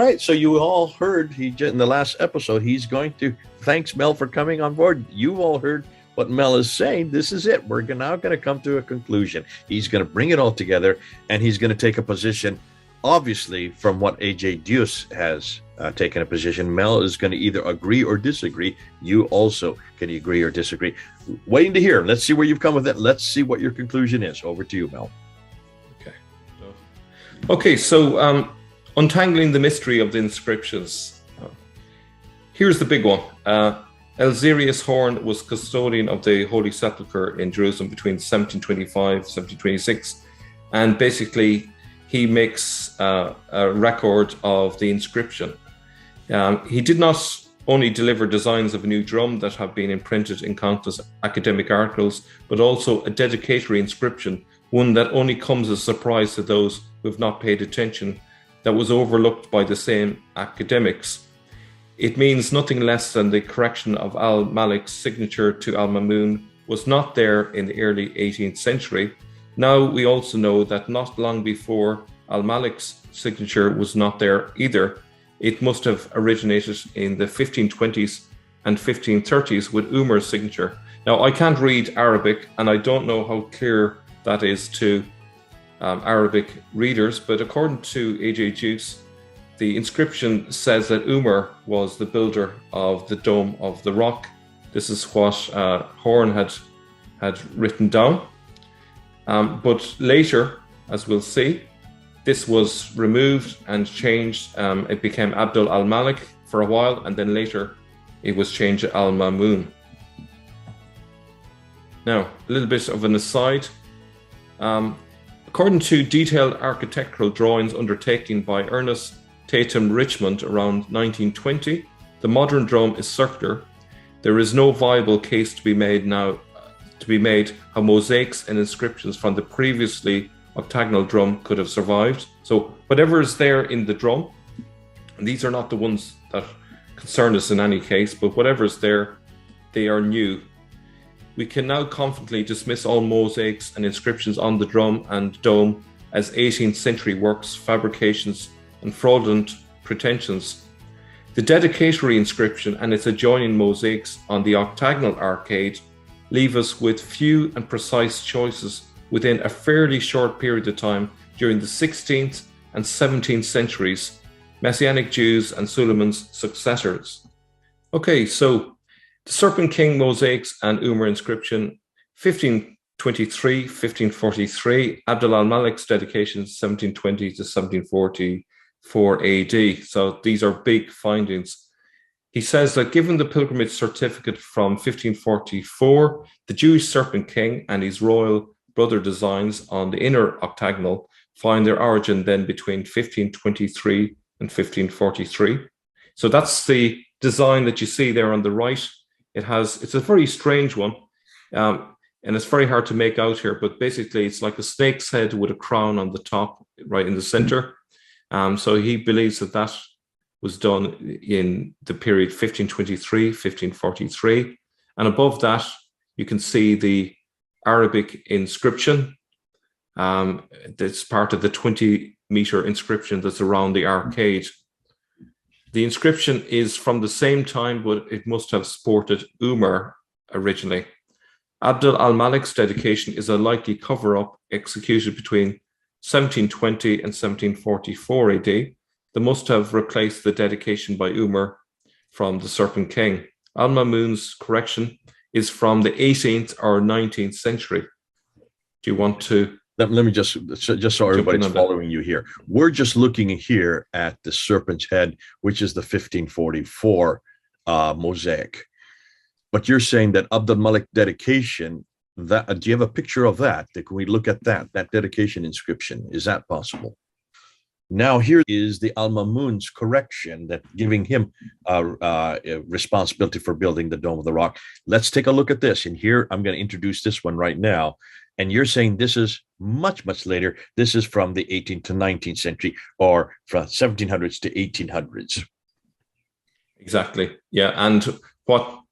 right. So you all heard in the last episode, he's going to thanks Mel for coming on board. You all heard what Mel is saying. This is it. We're now going to come to a conclusion. He's going to bring it all together, and he's going to take a position, obviously, from what AJ Deuce has taken a position. Mel is going to either agree or disagree. You also can agree or disagree. Waiting to hear. Let's see where you've come with it. Let's see what your conclusion is. Over to you, Mel. Okay, so untangling the mystery of the inscriptions. Here's the big one. Elzerius Horn was custodian of the Holy Sepulchre in Jerusalem between 1725 1726, and basically he makes a record of the inscription. He did not only deliver designs of a new drum that have been imprinted in countless academic articles, but also a dedicatory inscription, one that only comes as a surprise to those who have not paid attention, that was overlooked by the same academics. It means nothing less than the correction of Al-Malik's signature to Al-Mamun was not there in the early 18th century. Now we also know that not long before Al-Malik's signature was not there either. It must have originated in the 1520s and 1530s with Umar's signature. Now I can't read Arabic, and I don't know how clear that is to Arabic readers, but according to AJ Deuce, the inscription says that Umar was the builder of the Dome of the Rock. This is what Horn had written down. But later, as we'll see, this was removed and changed. It became Abdul al-Malik for a while, and then later it was changed to al-Mamun. Now, a little bit of an aside. According to detailed architectural drawings undertaken by Ernest Tatum Richmond around 1920, the modern drum is circular. There is no viable case to be made how mosaics and inscriptions from the previously octagonal drum could have survived. So whatever is there in the drum, and these are not the ones that concern us in any case, but whatever is there, they are new. We can now confidently dismiss all mosaics and inscriptions on the drum and dome as 18th century works, fabrications, and fraudulent pretensions. The dedicatory inscription and its adjoining mosaics on the octagonal arcade leave us with few and precise choices within a fairly short period of time during the 16th and 17th centuries, Messianic Jews and Suleiman's successors. Okay, so the Serpent King mosaics and Umar inscription, 1523, 1543, Abdul al-Malik's dedication, 1720 to 1744 AD. So these are big findings. He says that given the pilgrimage certificate from 1544, the Jewish Serpent King and his royal brother designs on the inner octagonal find their origin then between 1523 and 1543. So that's the design that you see there on the right. It's a very strange one, and it's very hard to make out here, but basically it's like a snake's head with a crown on the top, right in the center. So he believes that was done in the period 1523, 1543. And above that, you can see the Arabic inscription. That's part of the 20-meter inscription that's around the arcade. The inscription is from the same time, but it must have sported Umar originally. Abdul al-Malik's dedication is a likely cover-up executed between 1720 and 1744 AD. They must have replaced the dedication by Umar from the Serpent King. Al-Mamun's correction is from the 18th or 19th century. Do you want to... Let me just so everybody's following you here. We're just looking here at the serpent's head, which is the 1544 mosaic. But you're saying that Abdul Malik dedication, do you have a picture of that? Can we look at that dedication inscription? Is that possible? Now here is the Al-Mamun's correction, that giving him responsibility for building the Dome of the Rock. Let's take a look at this. And here I'm going to introduce this one right now. And you're saying this is much, much later. This is from the 18th to 19th century, or from 1700s to 1800s. Exactly. Yeah. And what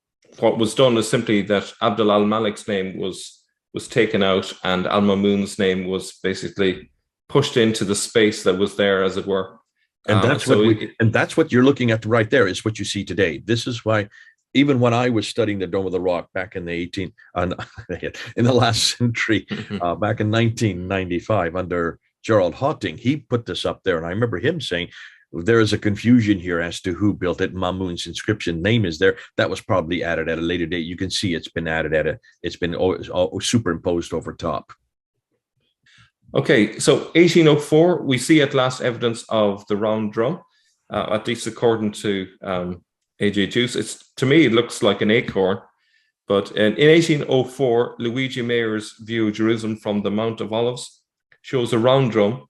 was done is simply that Abdul al-Malik's name was taken out, and Al-Mamun's name was basically pushed into the space that was there, as it were. And that's what that's what you're looking at right there is what you see today. This is why, even when I was studying the Dome of the Rock back in the in the last century, back in 1995 under Gerald Hawting, he put this up there, and I remember him saying there is a confusion here as to who built it. Mamun's inscription name is there. That was probably added at a later date. You can see it's been added it's been superimposed over top. Okay, so 1804, we see at last evidence of the round drum, at least according to A.J. Juice. To me, it looks like an acorn, but in 1804, Luigi Mayer's view of Jerusalem from the Mount of Olives shows a round drum,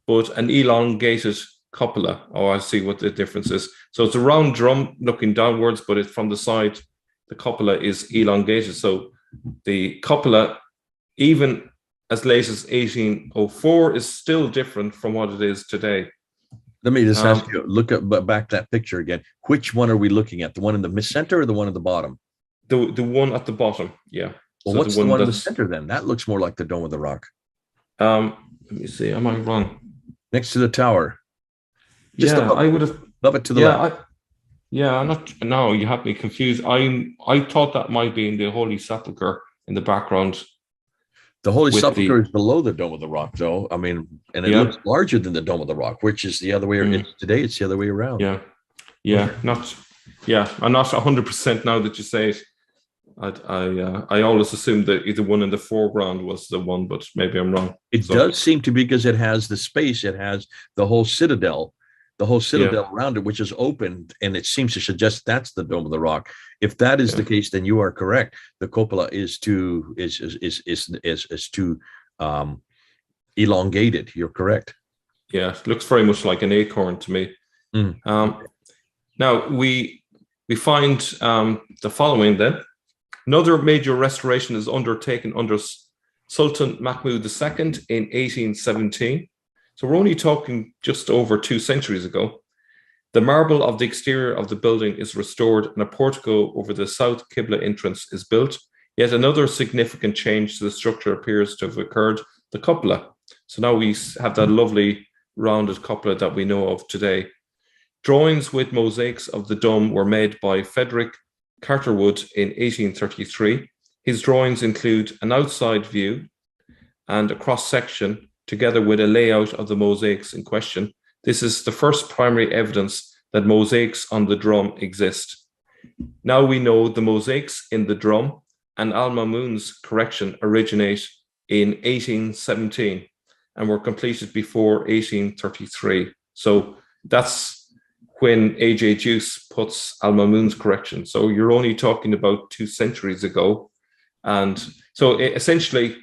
but an elongated cupola. Oh, I see what the difference is. So it's a round drum looking downwards, but it's from the side, the cupola is elongated. So the cupola, even as late as 1804, is still different from what it is today. Let me just ask you, look at back that picture again. Which one are we looking at? The one in the center or the one at the bottom? The one at the bottom, yeah. Well, so what's the one in the center then? That looks more like the Dome of the Rock. Let me see. Am I wrong? Next to the tower. Just I would have love it to the left. I'm not. No, you have me confused. I thought that might be in the Holy Sepulchre in the background. The Holy Sepulchre is below the Dome of the Rock, though. I mean, and it looks larger than the Dome of the Rock, which is the other way. Today, it's the other way around. I'm not 100% now that you say it. I always assumed that the one in the foreground was the one, but maybe I'm wrong. It does seem to be, because it has the space. It has the whole citadel around it, which is open, and it seems to suggest that's the Dome of the Rock. If that is the case, then you are correct. The cupola is too elongated. You're correct. Yeah, it looks very much like an acorn to me. Now we find the following then. Another major restoration is undertaken under Sultan Mahmud II in 1817. So we're only talking just over 2 centuries ago. The marble of the exterior of the building is restored and a portico over the south Qibla entrance is built. Yet another significant change to the structure appears to have occurred, the cupola. So now we have that lovely rounded cupola that we know of today. Drawings with mosaics of the dome were made by Frederick Carterwood in 1833. His drawings include an outside view and a cross-section together with a layout of the mosaics in question. This is the first primary evidence that mosaics on the drum exist. Now we know the mosaics in the drum and Al-Mamun's correction originate in 1817 and were completed before 1833. So that's when A.J. Juice puts Al-Mamun's correction. So you're only talking about 2 centuries ago. And so essentially,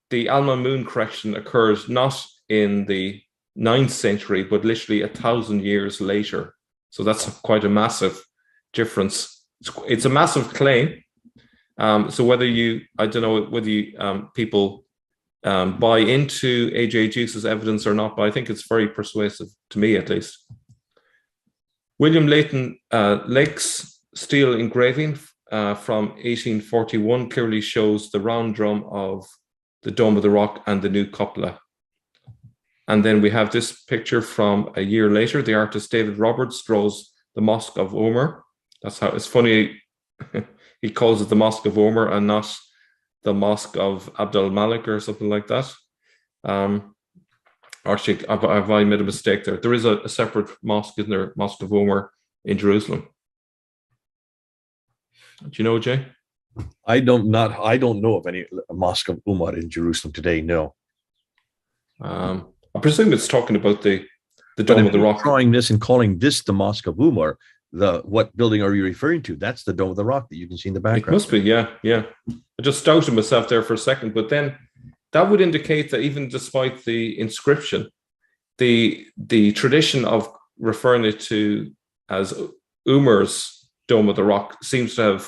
the Al-Mamun correction occurs not in the 9th century, but literally 1,000 years later. So that's quite a massive difference. It's a massive claim. So whether people buy into A.J. Juice's evidence or not, but I think it's very persuasive, to me at least. William Leighton Lake's steel engraving from 1841 clearly shows the round drum of the Dome of the Rock and the new cupola. And then we have this picture from a year later. The artist David Roberts draws the Mosque of Omar. That's how it's funny. He calls it the Mosque of Omar and not the Mosque of Abdul Malik or something like that. Actually, have I made a mistake there? There is a separate mosque, isn't there? Mosque of Omar in Jerusalem. Do you know, Jay? I don't know of any Mosque of Umar in Jerusalem today. No. I presume it's talking about the Dome of the Rock. Drawing this and calling this the Mosque of Umar. What building are you referring to? That's the Dome of the Rock that you can see in the background. It must be, yeah. I just doubted myself there for a second, but then that would indicate that even despite the inscription, the tradition of referring it to as Umar's Dome of the Rock seems to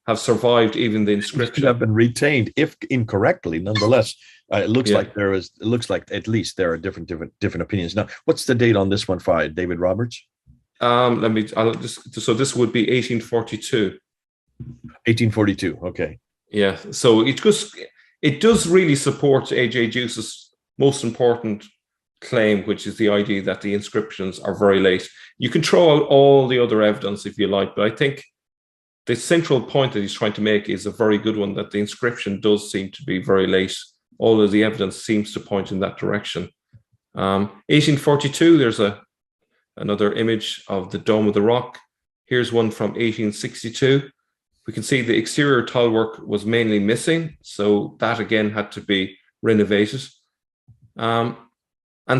have survived even the inscription. Have been retained, if incorrectly, nonetheless. It looks like at least there are different opinions. Now, what's the date on this one, David Roberts? So this would be 1842. 1842. Okay. Yeah. So it does really support A.J. Juice's most important claim, which is the idea that the inscriptions are very late. You can throw out all the other evidence if you like, but I think the central point that he's trying to make is a very good one, that the inscription does seem to be very late. All of the evidence seems to point in that direction. 1842, there's another image of the Dome of the Rock. Here's one from 1862. We can see the exterior tile work was mainly missing, so that again had to be renovated. And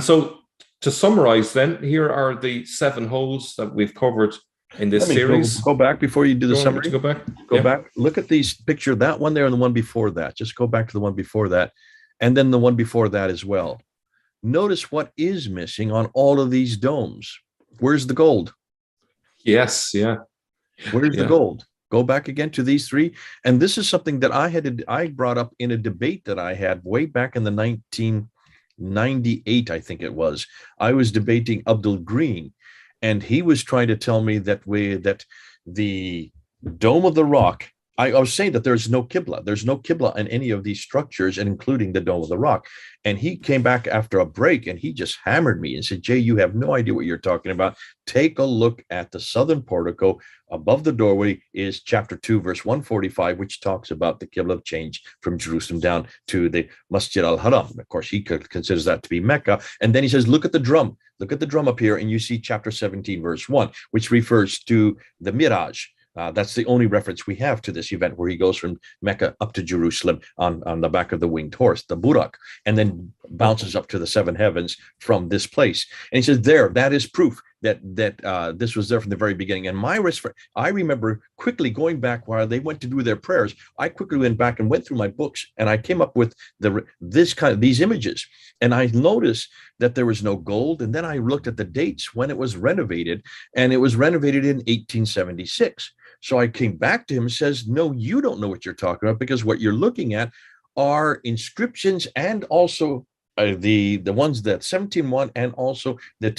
so to summarize then, here are the 7 holes that we've covered in this series. Go back before you do the summary. Go back. Go back. Look at these picture, that one there and the one before that. Just go back to the one before that, and then the one before that as well. Notice what is missing on all of these domes. Where's the gold? Yes, yeah. Where's the gold? Go back again to these 3. And this is something that I brought up in a debate that I had way back in the 1998, I think it was. I was debating Abdul Green, and he was trying to tell me that the Dome of the Rock, I was saying that there's no Qibla. There's no Qibla in any of these structures, and including the Dome of the Rock. And he came back after a break, and he just hammered me and said, Jay, you have no idea what you're talking about. Take a look at the southern portico. Above the doorway is chapter 2, verse 145, which talks about the Qibla change from Jerusalem down to the Masjid al-Haram. Of course, he considers that to be Mecca. And then he says, look at the drum. Look at the drum up here, and you see chapter 17, verse 1, which refers to the Miraj. That's the only reference we have to this event, where he goes from Mecca up to Jerusalem on the back of the winged horse, the Burak, and then bounces up to the 7 heavens from this place. And he says, that is proof that this was there from the very beginning. And I remember quickly going back while they went to do their prayers. I quickly went back and went through my books, and I came up with these images. And I noticed that there was no gold. And then I looked at the dates when it was renovated, and it was renovated in 1876. So I came back to him and says, no, you don't know what you're talking about, because what you're looking at are inscriptions, and also the ones that 17:1 and also the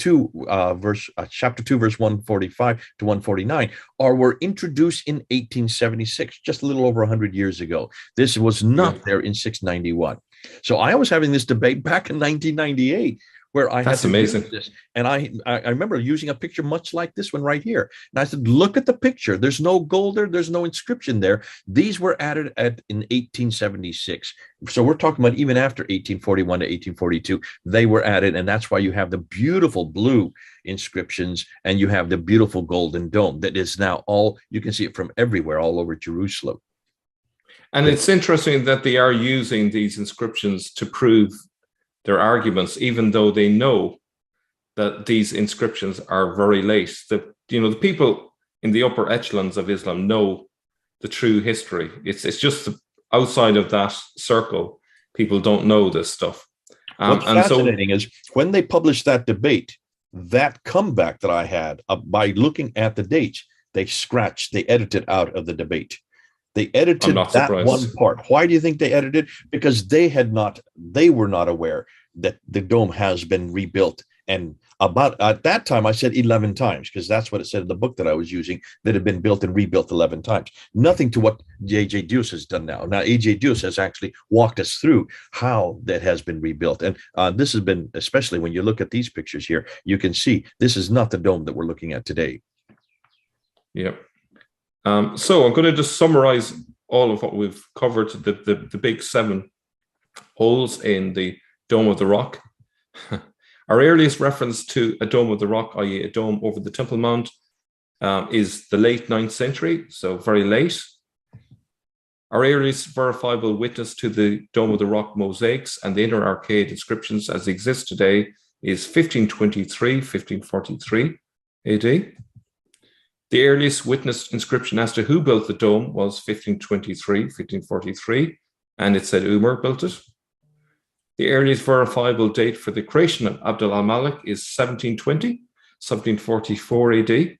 chapter 2 verse 145 to 149 were introduced in 1876, just a little over 100 years ago. This was not there in 691. So I was having this debate back in 1998, where I had to amazing. This. And I remember using a picture much like this one right here. And I said, look at the picture. There's no gold there. There's no inscription there. These were added in 1876. So we're talking about even after 1841 to 1842, they were added. And that's why you have the beautiful blue inscriptions, and you have the beautiful golden dome that is now you can see it from everywhere, all over Jerusalem. And it's interesting that they are using these inscriptions to prove their arguments, even though they know that these inscriptions are very late. The people in the upper echelons of Islam know the true history. It's just outside of that circle, people don't know this stuff. What's fascinating is when they published that debate, that comeback that I had by looking at the dates, they edited out of the debate. They edited that one part. Why do you think they edited? Because they were not aware that the dome has been rebuilt. And about at that time, I said 11 times, because that's what it said in the book that I was using, that had been built and rebuilt 11 times. Nothing to what A.J. Deuce has done now. Now, A.J. Deuce has actually walked us through how that has been rebuilt. And this has been, especially when you look at these pictures here, you can see this is not the dome that we're looking at today. Yeah. So I'm going to just summarize all of what we've covered, the big 7 holes in the Dome of the Rock. Our earliest reference to a Dome of the Rock, i.e. a dome over the Temple Mount, is the late 9th century, so very late. Our earliest verifiable witness to the Dome of the Rock mosaics and the inner arcade inscriptions as they exist today is 1523, 1543 AD. The earliest witnessed inscription as to who built the dome was 1523, 1543, and it said Umar built it. The earliest verifiable date for the creation of Abd al-Malik is 1720, 1744 AD.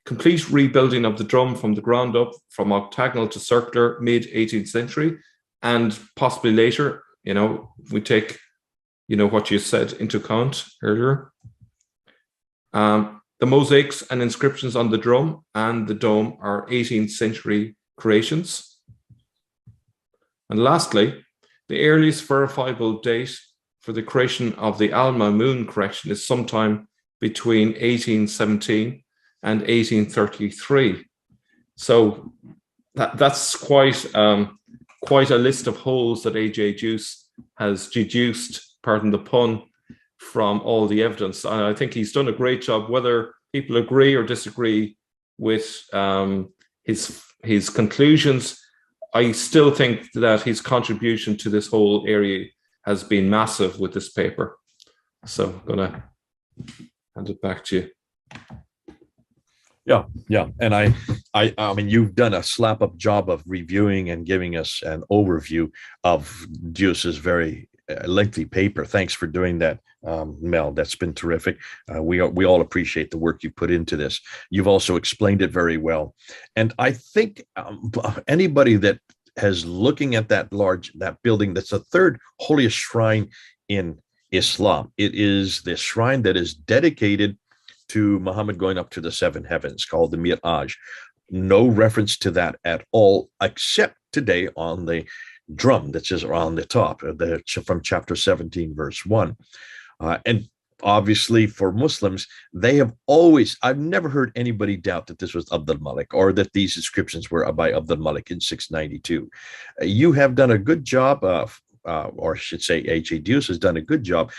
Complete rebuilding of the drum from the ground up, from octagonal to circular, mid-18th century, and possibly later, we take, what you said into account earlier. The mosaics and inscriptions on the drum and the dome are 18th century creations. And lastly, the earliest verifiable date for the creation of the Al-Mamun correction is sometime between 1817 and 1833. So that's quite a list of holes that A.J. Juice has deduced, pardon the pun, from all the evidence. And I think he's done a great job, whether people agree or disagree with his conclusions. I still think that his contribution to this whole area has been massive with this paper. So I'm going to hand it back to you. Yeah. And I mean, you've done a slap-up job of reviewing and giving us an overview of Juice's very lengthy paper. Thanks for doing that, Mel. That's been terrific. We all appreciate the work you put into this. You've also explained it very well. And I think anybody that has looking at that building, that's the third holiest shrine in Islam. It is the shrine that is dedicated to Muhammad going up to the seven heavens, called the Mi'raj. No reference to that at all, except today on the drum that says on the top, from chapter 17, verse 1. And obviously for Muslims, they have always, I've never heard anybody doubt that this was Abd al-Malik or that these inscriptions were by Abd al-Malik in 692. You have done a good job, or I should say A.J. Juice has done a good job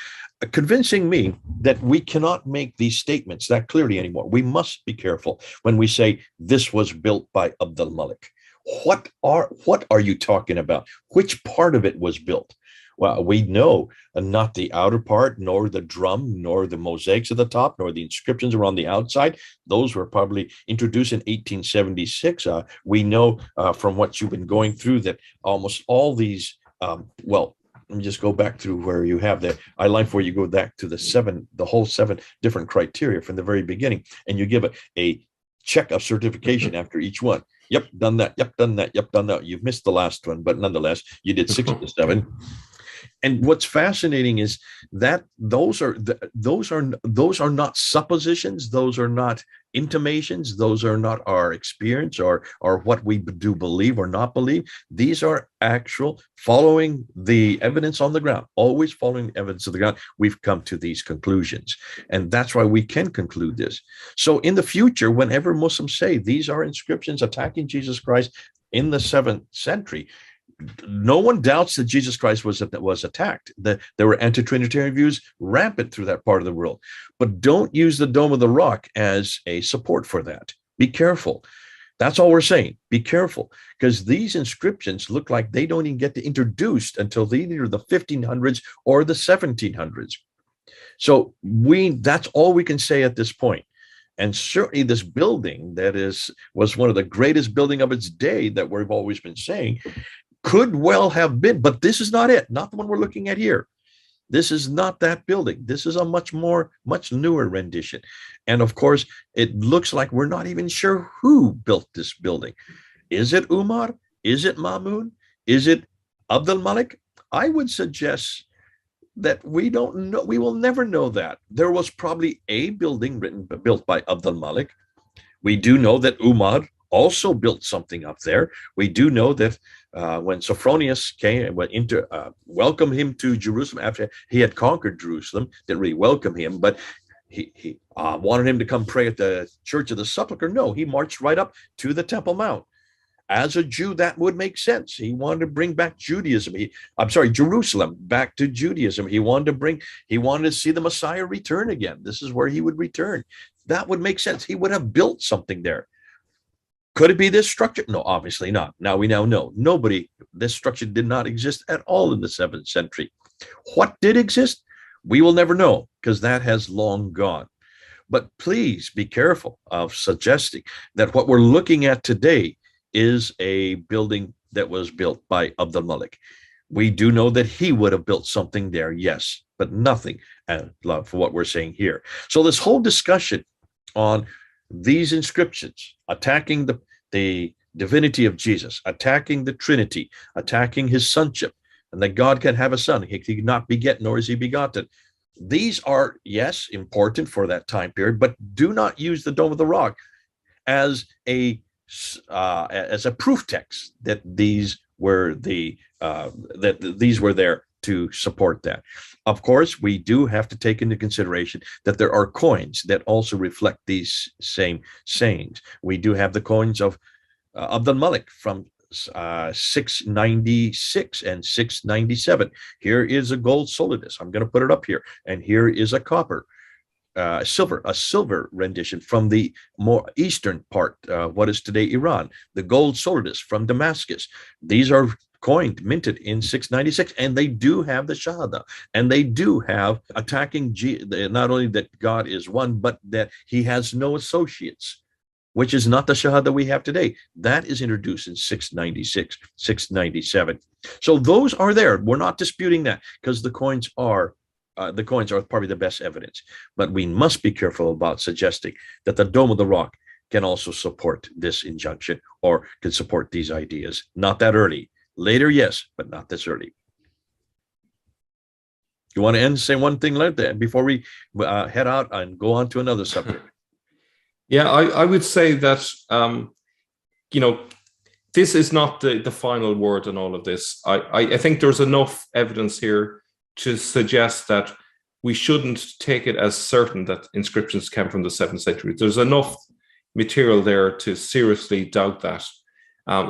convincing me that we cannot make these statements that clearly anymore. We must be careful when we say this was built by Abd al-Malik. What are you talking about? Which part of it was built? Well, we know not the outer part, nor the drum, nor the mosaics at the top, nor the inscriptions around the outside. Those were probably introduced in 1876. We know from what you've been going through that almost all these, well, let me just go back through where you have the I-line where you go back to the whole seven different criteria from the very beginning, and you give a check of certification after each one. Yep, done that. Yep, done that. Yep, done that. You've missed the last one, but nonetheless, you did 6 of the 7. And what's fascinating is that those are not suppositions. Those are not intimations. Those are not our experience or what we do believe or not believe. These are actual following the evidence on the ground, always following the evidence of the ground. We've come to these conclusions. And that's why we can conclude this. So in the future, whenever Muslims say these are inscriptions attacking Jesus Christ in the 7th century, no one doubts that Jesus Christ was attacked. There were anti-Trinitarian views rampant through that part of the world. But don't use the Dome of the Rock as a support for that. Be careful. That's all we're saying. Be careful, because these inscriptions look like they don't even get introduced until either the 1500s or the 1700s. So that's all we can say at this point. And certainly this building was one of the greatest building of its day that we've always been saying could well have been, but this is not it, not the one we're looking at here. This is not that building. This is a much newer rendition. And of course, it looks like we're not even sure who built this building. Is it Umar? Is it Mamun? Is it Abd al-Malik? I would suggest that we don't know. We will never know that. There was probably a building built by Abd al-Malik. We do know that Umar also built something up there. We do know that when Sophronius came, went welcomed him to Jerusalem after he had conquered Jerusalem, didn't really welcome him, but he wanted him to come pray at the Church of the Sepulchre. No, he marched right up to the Temple Mount. As a Jew, that would make sense. He wanted to bring back Judaism. Jerusalem back to Judaism. He wanted to see the Messiah return again. This is where he would return. That would make sense. He would have built something there. Could it be this structure? No, obviously not. Now we now know this structure did not exist at all in the 7th century. What did exist? We will never know, because that has long gone. But please be careful of suggesting that what we're looking at today is a building that was built by Abd al-Malik. We do know that he would have built something there, yes, but nothing for what we're saying here. So this whole discussion on these inscriptions attacking the divinity of Jesus, attacking the Trinity, attacking his sonship, and that God can have a son. He cannot beget, nor is he begotten. These are, yes, important for that time period, but do not use the Dome of the Rock as a proof text that these were there to support that. Of course, we do have to take into consideration that there are coins that also reflect these same sayings. We do have the coins of Abdul Malik from 696 and 697. Here is a gold solidus. I'm going to put it up here. And here is a copper, a silver rendition from the more eastern part, what is today Iran. The gold solidus from Damascus. These are coined, minted in 696, and they do have the Shahada, and they do have attacking not only that God is one, but that he has no associates, which is not the Shahada we have today. That is introduced in 696, 697. So those are there. We're not disputing that, because the coins are probably the best evidence. But we must be careful about suggesting that the Dome of the Rock can also support this injunction or can support these ideas. Not that early. Later, yes, but not this early. You want to say one thing like that before we head out and go on to another subject? Yeah, I would say that, this is not the final word on all of this. I think there's enough evidence here to suggest that we shouldn't take it as certain that inscriptions came from the 7th century. There's enough material there to seriously doubt that.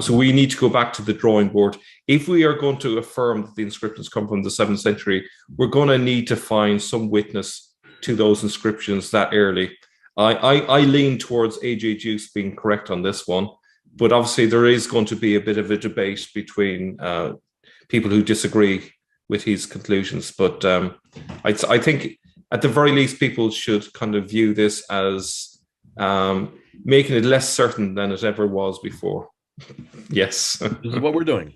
So we need to go back to the drawing board. If we are going to affirm that the inscriptions come from the 7th century, we're going to need to find some witness to those inscriptions that early. I lean towards A.J. Juice being correct on this one, but obviously there is going to be a bit of a debate between people who disagree with his conclusions. But I think at the very least, people should kind of view this as making it less certain than it ever was before. Yes. This is what we're doing.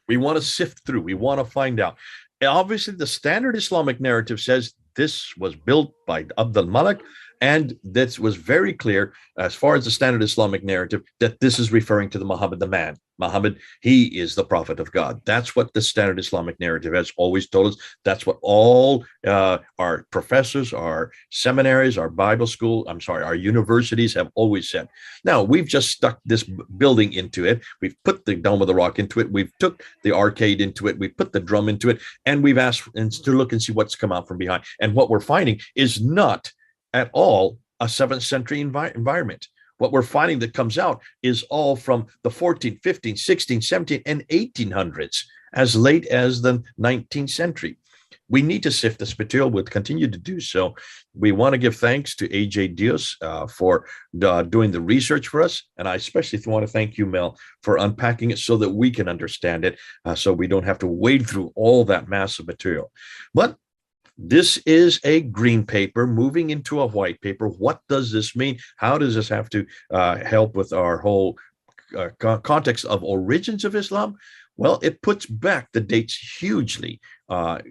We want to sift through. We want to find out. Obviously, the standard Islamic narrative says this was built by Abdul Malik, and this was very clear as far as the standard Islamic narrative that this is referring to the Muhammad, the man. Muhammad, he is the prophet of God. That's what the standard Islamic narrative has always told us. That's what all our professors, our seminaries, our Bible school, our universities have always said. Now, we've just stuck this building into it. We've put the Dome of the Rock into it. We've took the arcade into it. We put the drum into it. And we've asked to look and see what's come out from behind. And what we're finding is not at all a 7th century environment. What we're finding that comes out is all from the 14th, 15th, 16th, 17th, and 1800s, as late as the 19th century. We need to sift this material. We'll continue to do so. We want to give thanks to A.J. Diaz for doing the research for us. And I especially want to thank you, Mel, for unpacking it so that we can understand it, so we don't have to wade through all that massive material. But this is a green paper moving into a white paper. What does this mean? How does this have to help with our whole context of origins of Islam? Well, it puts back the dates hugely,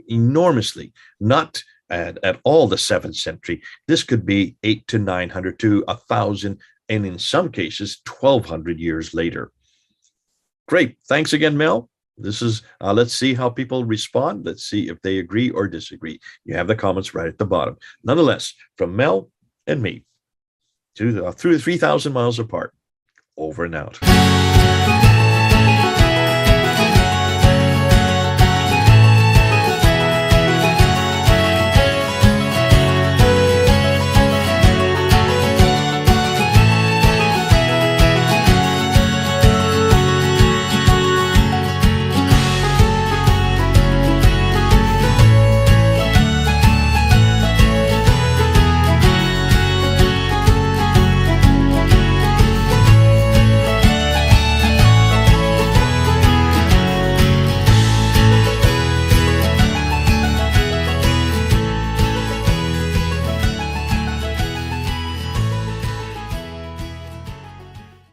enormously, not at all the 7th century. This could be 800 to 900 to 1,000, and in some cases, 1,200 years later. Great. Thanks again, Mel. This is, let's see how people respond. Let's see if they agree or disagree. You have the comments right at the bottom. Nonetheless, from Mel and me, through 3,000 miles apart, over and out.